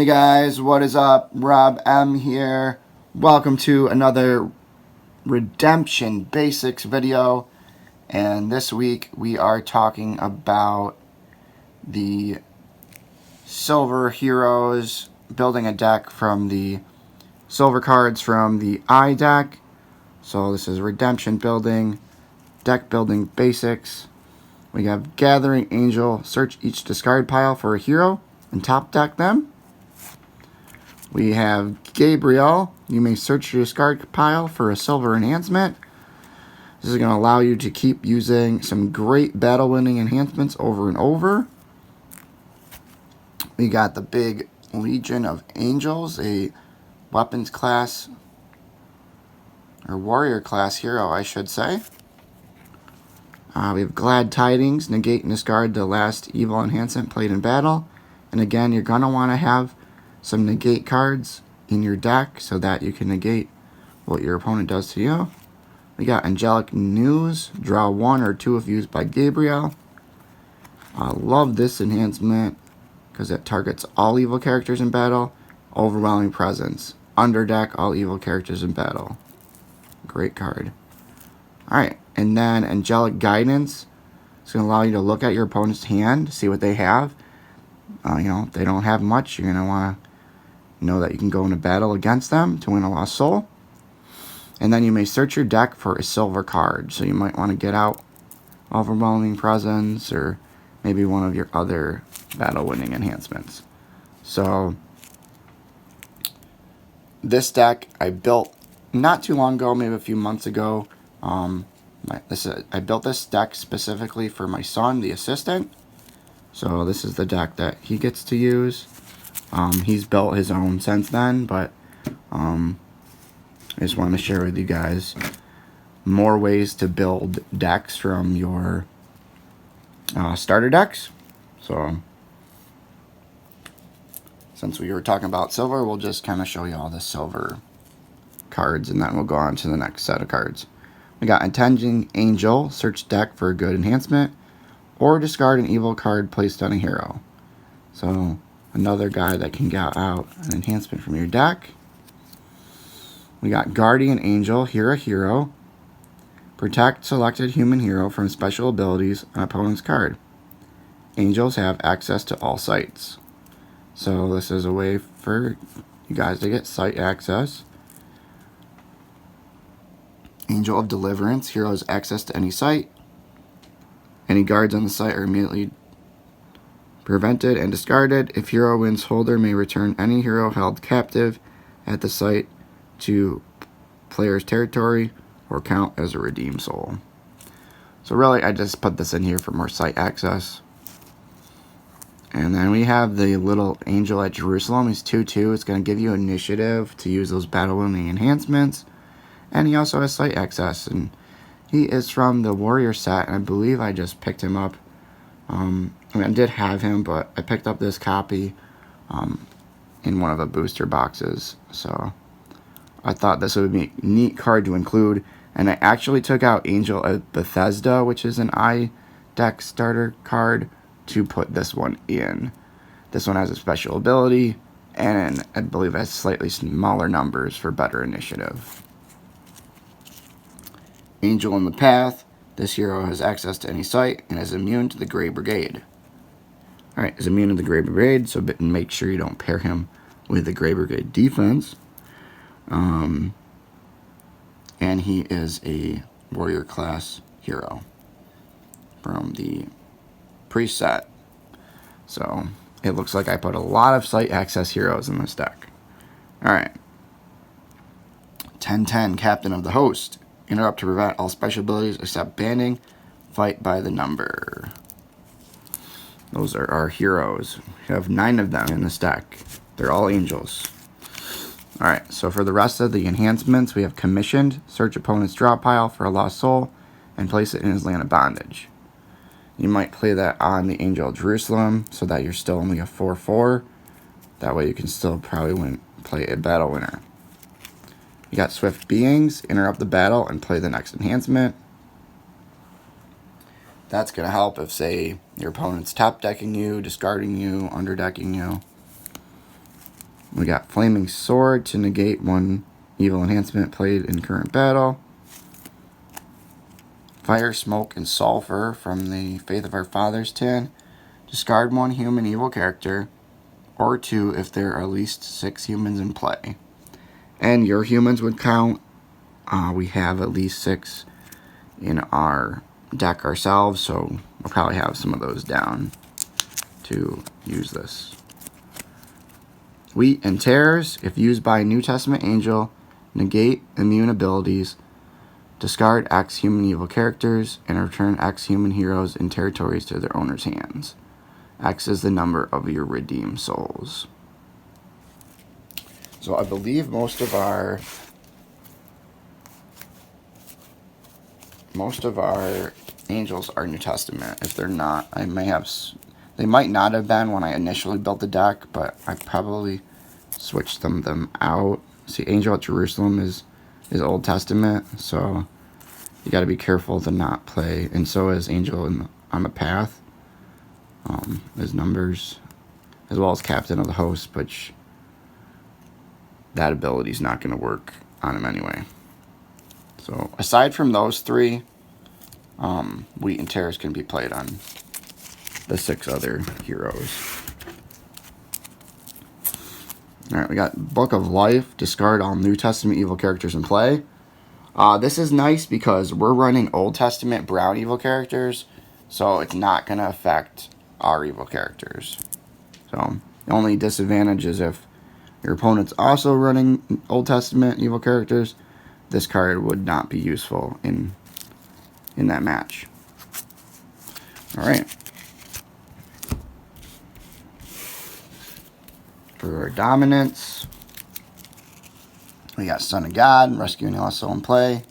Hey guys, what is up? Rob M here. Welcome to another Redemption Basics video. And this week we are talking about the Silver Heroes, building a deck from the Silver cards from the I deck. So this is Redemption building, deck building basics. We have Gathering Angel, search each discard pile for a hero and top deck them. We have Gabriel. You may search your discard pile for a silver enhancement. This is going to allow you to keep using some great battle-winning enhancements over and over. We got the big Legion of Angels, a weapons class, or warrior class hero, I should say. We have Glad Tidings, negate and discard the last evil enhancement played in battle. And again, you're going to want to have some negate cards in your deck so that you can negate what your opponent does to you. We got Angelic News, draw 1 or 2 if used by Gabriel. I love this enhancement because it targets all evil characters in battle. Overwhelming Presence, underdeck all evil characters in battle. Great card. Alright, and then Angelic Guidance. It's going to allow you to look at your opponent's hand, see what they have. If they don't have much, you're going to want to know that you can go into battle against them to win a lost soul. And then you may search your deck for a silver card. So you might want to get out Overwhelming Presence or maybe one of your other battle-winning enhancements. So this deck I built not too long ago, maybe a few months ago. I built this deck specifically for my son, the assistant. So this is the deck that he gets to use. He's built his own since then, but I just want to share with you guys more ways to build decks from your starter decks. So since we were talking about silver, we'll just kind of show you all the silver cards, and then we'll go on to the next set of cards. We got Intending Angel, search deck for a good enhancement, or discard an evil card placed on a hero. So another guy that can get out an enhancement from your deck. We got Guardian Angel, hear a hero. Protect selected human hero from special abilities on opponent's card. Angels have access to all sites. So this is a way for you guys to get site access. Angel of Deliverance, heroes access to any site. Any guards on the site are immediately prevented and discarded. If hero wins, holder may return any hero held captive at the site to player's territory or count as a redeemed soul. So really, I just put this in here for more site access. And then we have the little Angel at Jerusalem. He's 2/2. It's going to give you initiative to use those battle-winning enhancements. And he also has site access. And he is from the Warrior set, and I believe I just picked him up. I did have him, but I picked up this copy in one of the booster boxes. So I thought this would be a neat card to include. And I actually took out Angel of Bethesda, which is an I deck starter card, to put this one in. This one has a special ability, and I believe it has slightly smaller numbers for better initiative. Angel in the Path. This hero has access to any site and is immune to the Grey Brigade. Alright, is immune to the Grey Brigade, so make sure you don't pair him with the Grey Brigade defense. And he is a warrior class hero from the preset. So it looks like I put a lot of site access heroes in this deck. Alright. 10-10, Captain of the Host. Interrupt to prevent all special abilities except banning. Fight by the number. Those are our heroes. We have 9 of them in this deck. They're all angels. Alright, so for the rest of the enhancements, we have Commissioned. Search opponent's draw pile for a lost soul and place it in his land of bondage. You might play that on the Angel of Jerusalem so that you're still only a 4/4. That way you can still probably play a battle winner. You got Swift Beings, interrupt the battle and play the next enhancement. That's going to help if, say, your opponent's top decking you, discarding you, underdecking you. We got Flaming Sword to negate one evil enhancement played in current battle. Fire, Smoke, and Sulfur from the Faith of Our Fathers tin. Discard one human evil character, or 2 if there are at least 6 humans in play. And your humans would count. We have at least 6 in our deck ourselves, so we'll probably have some of those down to use this. Wheat and Tares, if used by New Testament Angel, negate immune abilities, discard X human evil characters, and return X human heroes and territories to their owner's hands. X is the number of your redeemed souls. So I believe most of our angels are New Testament. If they're not, they might not have been when I initially built the deck, but I probably switched them out. See, Angel at Jerusalem is Old Testament, so you got to be careful to not play. And so is Angel on the Path. His numbers, as well as Captain of the Host, which that ability is not going to work on him anyway. So aside from those 3, Wheat and Tares can be played on the 6 other heroes. Alright, we got Book of Life. Discard all New Testament evil characters in play. This is nice because we're running Old Testament brown evil characters, so it's not going to affect our evil characters. So the only disadvantage is if your opponent's also running Old Testament evil characters, this card would not be useful in that match. Alright. For our dominance, we got Son of God, Rescuing a Lost Soul in play.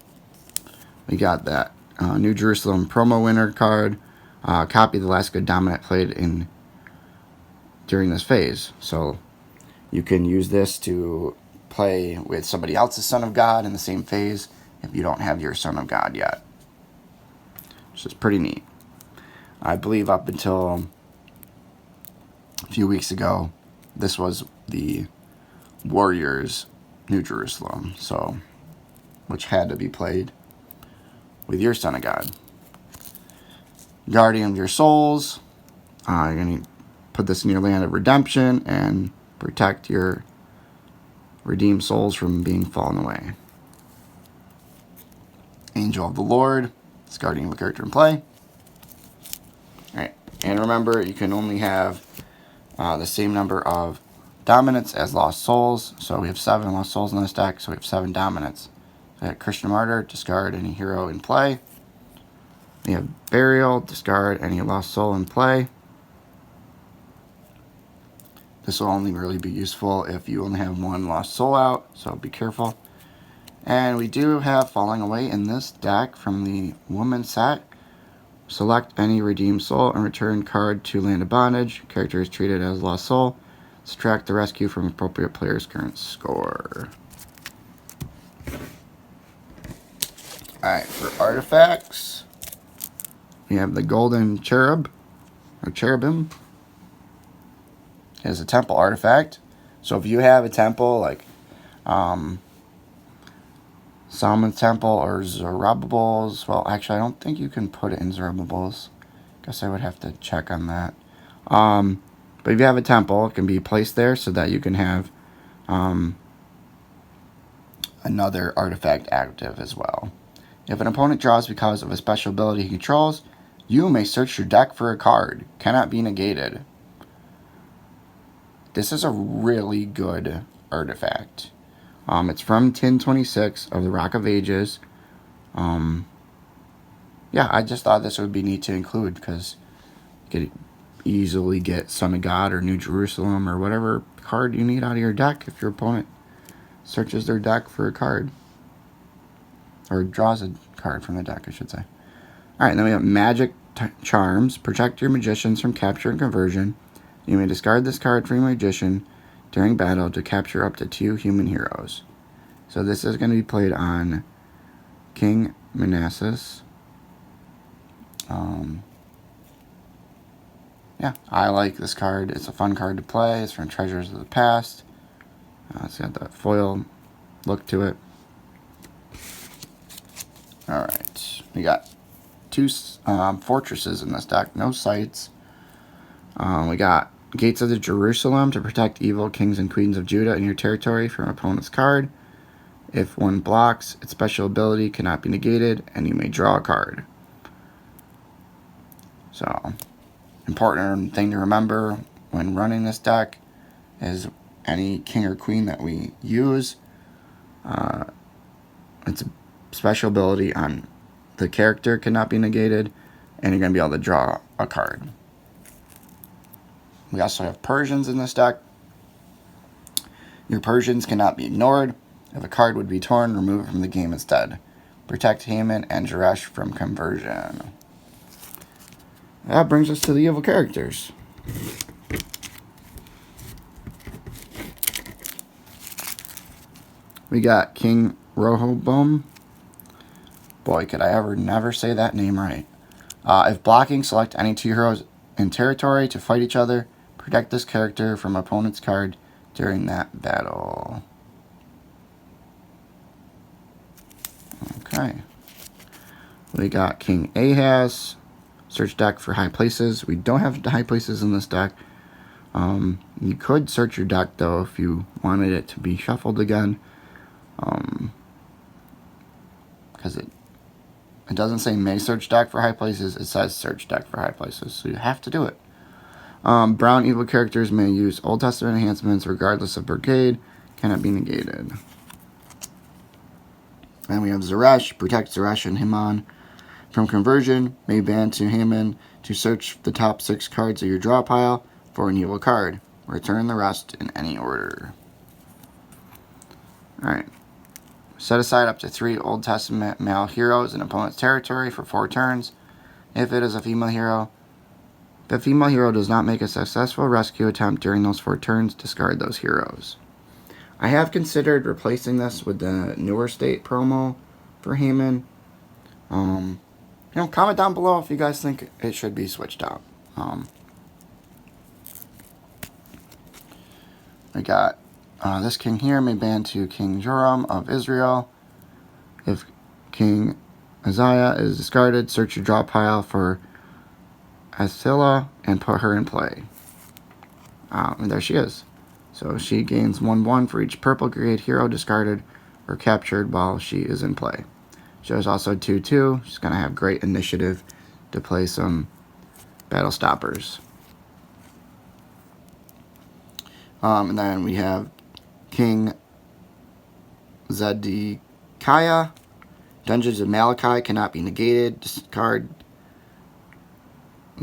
We got that New Jerusalem promo winner card. Copy the last good dominant played during this phase. So you can use this to play with somebody else's Son of God in the same phase if you don't have your Son of God yet. Which is pretty neat. I believe up until a few weeks ago, this was the Warriors New Jerusalem, so which had to be played with your Son of God. Guardian of your Souls. You're going to put this in your Land of Redemption and protect your redeemed souls from being fallen away. Angel of the Lord. It's guardian of a character in play. Alright, and remember, you can only have the same number of dominants as lost souls. So we have 7 lost souls in this deck, so we have 7 dominants. So we have Christian Martyr, discard any hero in play. We have Burial, discard any lost soul in play. This will only really be useful if you only have 1 lost soul out, so be careful. And we do have Falling Away in this deck from the Woman set. Select any redeemed soul and return card to Land of Bondage. Character is treated as lost soul. Subtract the rescue from appropriate player's current score. Alright, for artifacts, we have the Golden Cherub, or Cherubim. It has a temple artifact. So if you have a temple, like Solomon's Temple or Zerubbabel's. Well, actually, I don't think you can put it in Zerubbabel's. Guess I would have to check on that. But if you have a temple, it can be placed there so that you can have another artifact active as well. If an opponent draws because of a special ability he controls, you may search your deck for a card. Cannot be negated. This is a really good artifact. It's from Tin 26 of the Rock of Ages. Yeah, I just thought this would be neat to include because you could easily get Son of God or New Jerusalem or whatever card you need out of your deck if your opponent searches their deck for a card. Or draws a card from the deck, I should say. Alright, then we have Magic Charms. Protect your magicians from capture and conversion. You may discard this card from your magician during battle to capture up to 2 human heroes. So this is going to be played on King Manassas. Yeah, I like this card. It's a fun card to play. It's from Treasures of the Past. It's got that foil look to it. Alright, we got two fortresses in this deck, no sites. We got Gates of the Jerusalem to protect evil kings and queens of Judah in your territory from opponent's card. If one blocks, its special ability cannot be negated, and you may draw a card. So, important thing to remember when running this deck is any king or queen that we use, it's a special ability on the character cannot be negated, and you're going to be able to draw a card. We also have Persians in this deck. Your Persians cannot be ignored. If a card would be torn, remove it from the game instead. Protect Haman and Jerash from conversion. That brings us to the evil characters. We got King Rehoboam. Boy, could I ever never say that name right. If blocking, select any two heroes in territory to fight each other. Protect this character from opponent's card during that battle. Okay. We got King Ahaz. Search deck for high places. We don't have high places in this deck. You could search your deck, though, if you wanted it to be shuffled again. Because it doesn't say may search deck for high places. It says search deck for high places. So you have to do it. Brown evil characters may use Old Testament enhancements regardless of brigade. Cannot be negated. And we have Zeresh. Protect Zeresh and Haman from conversion. May ban to Haman to search the top 6 cards of your draw pile for an evil card. Return the rest in any order. Alright. Set aside up to 3 Old Testament male heroes in opponent's territory for 4 turns. If it is a female hero, if the female hero does not make a successful rescue attempt during those 4 turns, discard those heroes. I have considered replacing this with the Newer State promo for Haman. Comment down below if you guys think it should be switched out. We got this king here may ban to King Joram of Israel. If King Uzziah is discarded, search your draw pile for Athila and put her in play. And there she is. So she gains 1/1 for each purple grade hero discarded or captured while she is in play. She is also 2/2. She's going to have great initiative to play some battle stoppers. And then we have King Zedekiah. Dungeons of Malachi cannot be negated. Discard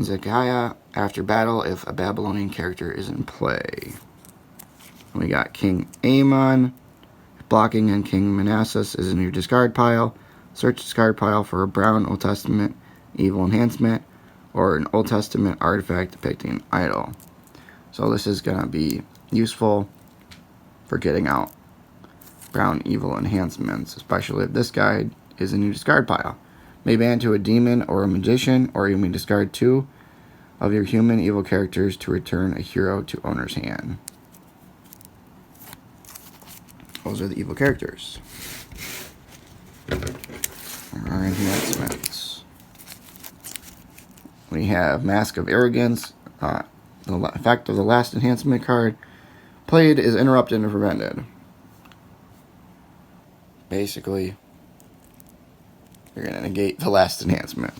Zedekiah after battle if a Babylonian character is in play. We got King Amon. Blocking and King Manasseh is in your discard pile. Search discard pile for a brown Old Testament evil enhancement or an Old Testament artifact depicting an idol. So this is going to be useful for getting out brown evil enhancements, especially if this guy is in your discard pile. May ban to a demon or a magician, or you may discard 2 of your human evil characters to return a hero to owner's hand. Those are the evil characters. Our enhancements. We have Mask of Arrogance. The effect of the last enhancement card played is interrupted and prevented. Basically, you're going to negate the last enhancement.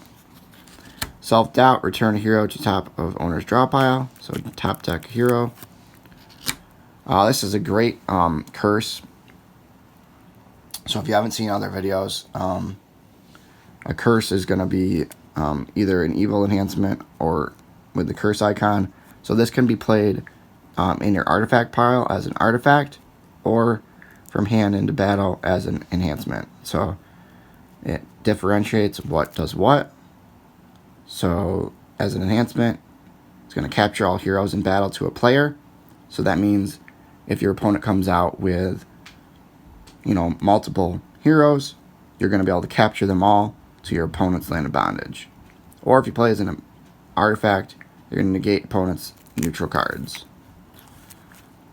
Self-doubt, return a hero to top of owner's draw pile. So top deck hero. This is a great curse. So if you haven't seen other videos, a curse is going to be either an evil enhancement or with the curse icon. So this can be played in your artifact pile as an artifact or from hand into battle as an enhancement. So it differentiates what does what. So as an enhancement, it's going to capture all heroes in battle to a player. So that means if your opponent comes out with, multiple heroes, you're going to be able to capture them all to your opponent's land of bondage. Or if you play as an artifact, you're going to negate opponent's neutral cards.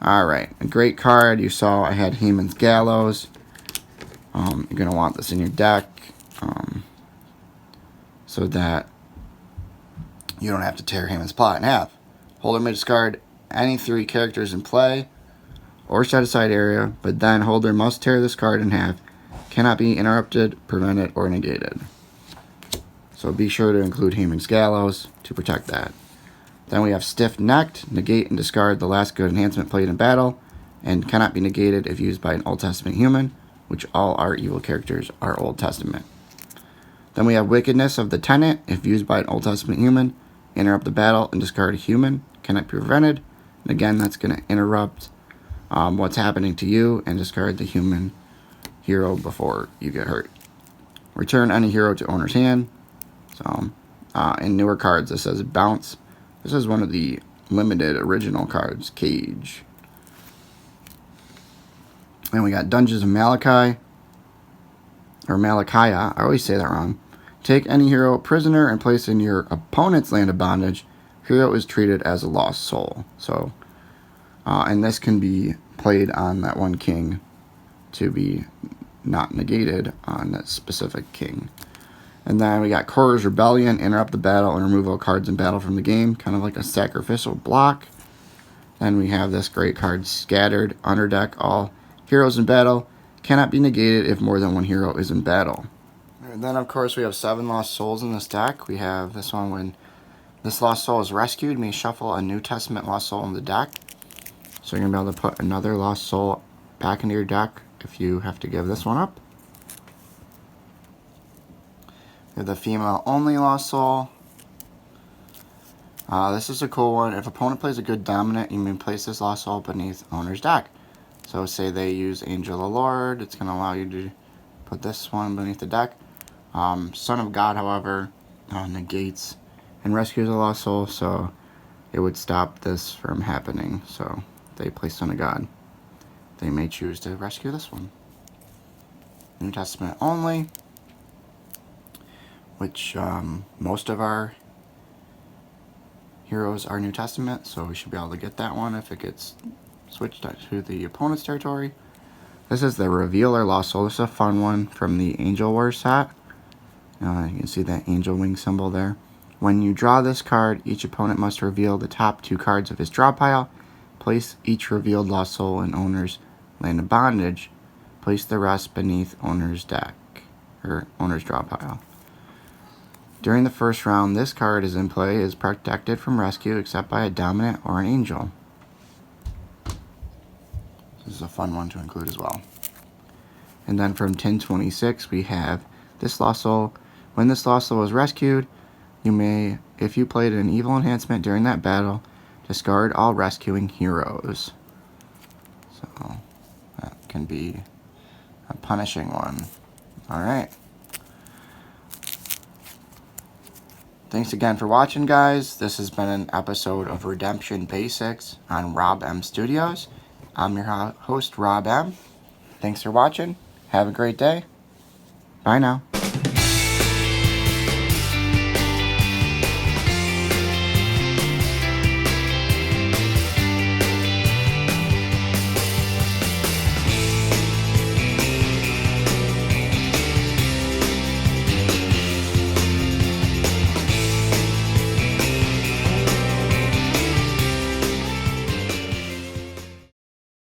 Alright, a great card. You saw I had Heman's Gallows. You're going to want this in your deck so that you don't have to tear Heman's Plot in half. Holder may discard any 3 characters in play or set aside area, but then holder must tear this card in half. Cannot be interrupted, prevented, or negated. So be sure to include Heman's Gallows to protect that. Then we have Stiff-Necked. Negate and discard the last good enhancement played in battle, and cannot be negated if used by an Old Testament human, which all our evil characters are Old Testament. Then we have Wickedness of the Tenant. If used by an Old Testament human, interrupt the battle and discard a human. Cannot be prevented. And again, that's going to interrupt what's happening to you and discard the human hero before you get hurt. Return any hero to owner's hand. So, in newer cards, this says Bounce. This is one of the limited original cards, Cage. Then we got Dungeons of Malachi. Or Malachiah. I always say that wrong. Take any hero prisoner and place in your opponent's land of bondage. Hero is treated as a lost soul. So, and this can be played on that one king to be not negated on that specific king. And then we got Korra's Rebellion. Interrupt the battle and remove all cards in battle from the game. Kind of like a sacrificial block. Then we have this great card, Scattered. Underdeck all heroes in battle. Cannot be negated if more than one hero is in battle. And then, of course, we have 7 Lost Souls in this deck. We have this one: when this Lost Soul is rescued, you may shuffle a New Testament Lost Soul in the deck. So you're going to be able to put another Lost Soul back into your deck if you have to give this one up. We have the Female Only Lost Soul. This is a cool one. If opponent plays a good dominant, you may place this Lost Soul beneath owner's deck. So say they use Angel of the Lord, it's going to allow you to put this one beneath the deck. Son of God, however, negates and rescues a Lost Soul, so it would stop this from happening. So they play Son of God, they may choose to rescue this one. New Testament only, which most of our heroes are New Testament, so we should be able to get that one if it gets switched to the opponent's territory. This is the Revealer Lost Soul. This is a fun one from the Angel Wars set. You can see that angel wing symbol there. When you draw this card, each opponent must reveal the top 2 cards of his draw pile. Place each revealed Lost Soul in owner's land of bondage. Place the rest beneath owner's deck, or owner's draw pile. During the first round, this card is in play, is protected from rescue except by a dominant or an angel. This is a fun one to include as well. And then from 1026, we have this Lost Soul. When this Lost Soul is rescued, you may, if you played an evil enhancement during that battle, discard all rescuing heroes. So that can be a punishing one. Alright. Thanks again for watching, guys. This has been an episode of Redemption Basics on Rob M Studios. I'm your host, Rob M. Thanks for watching. Have a great day. Bye now.